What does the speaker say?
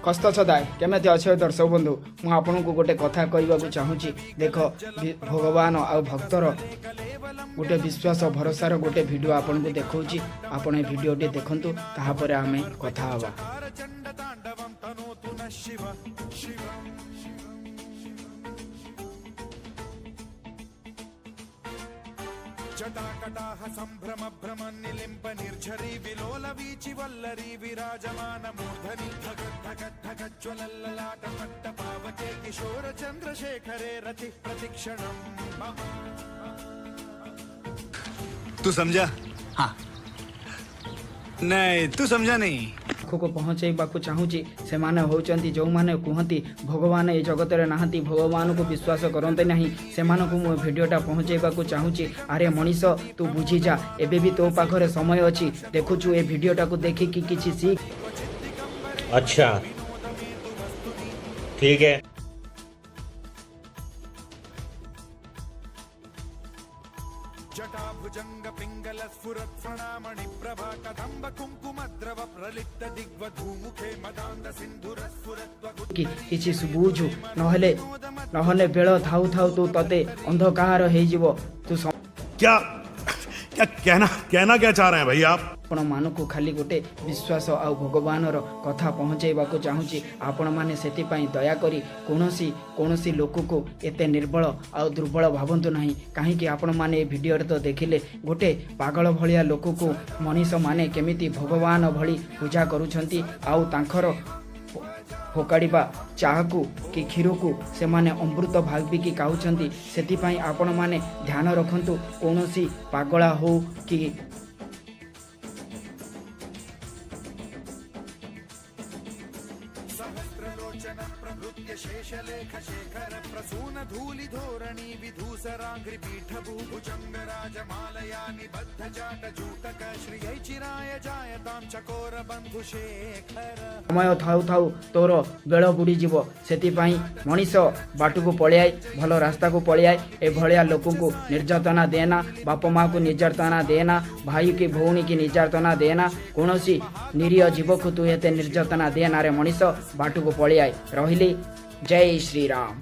कष्ट सदाय केमेती अच्छे दर्शक बंधु मु आपन को गोटे कथा कहवाक चाहूँगी देख भगवान आ भक्तर गोटे विश्वास भरोसार गोटे वीडियो आपन को देखौची आपण वीडियो टी देखंतु ताहापर आमे कथा हवा। जटाकटाह संभ्रम भ्रम निलिम्प निर्झरी विलोल वीचि वल्लरी विराजमान मूर्धनि धग धग धग ज्वलल्ललाट पट्ट पावके किशोर चंद्रशेखरे रति प्रतिक्षणम। तू समझा? हाँ नहीं तू समझा नहीं। को पहुँचवा चाहूँगी से होती जो मैंने कहती भगवान ये जगत में नहांती भगवान को विश्वास करते नहीं से भिडटा पहुँचवा चाहूँगी। अरे मनीष तू बुझी जा एबे भी तो पाखरे समय अच्छी देखुचु ए भिडटा को देखिकी किसी सीख। अच्छा ठीक है। जटाभुजंग पिंगल स्फुरत् प्रणामणि प्रभा कदम्ब कुंकुमद्रव प्रलिप्त दिग्वधूमुखे मदान्ध सिंधुर स्फुरत्व किछि सुबुझु नहले बेल थाउ थाउ तू तते अंधकार हे जीव तू क्या क्या कहना क्या चाह रहे हैं भाई आप? आपण मान को खाली गोटे विश्वास आ भगवान कथा पहुँचवा चाहूँगी। आपण मैंने से दया करी कौनसी लोक को एते निर्बल आ दुर्बल भावंतु नहीं कहीं आपण मैंने वीडियो तो देखिले गोटे पागल भलिया लोक को मनीष माने केमिति भगवान भली पूजा करुछंती आउ तांखर फोकाड़िबा चाह को कि क्षीर को से माने अमृत भाविकी खाऊंट से आपण मैंने ध्यान रखंतु कौनसी पागला हो कि सहस्रलोचन प्रभृत्य शेषलेख शेखर प्रसून धूलि धोरणी विधूसरांघ्रि पीठ भूभुजंग राजमालया निबद्ध जाट जूतक श्रियै चिराय जायतां चकोर बंधु शेखर। समय थाउ थाउ तोर बेल बुड़ी जीव से मनीष बाट को पलियाई भल रास्ता को पलियाई ए भलिया लोक को निर्यातना देना बाप माँ को निर्यातना देना भाई की भौणी की निर्यातना देना कौनसी निरीह जीव को तू एते निर्यातना देना रे मनीष बाट को पलियाई रहिली। जय श्री राम।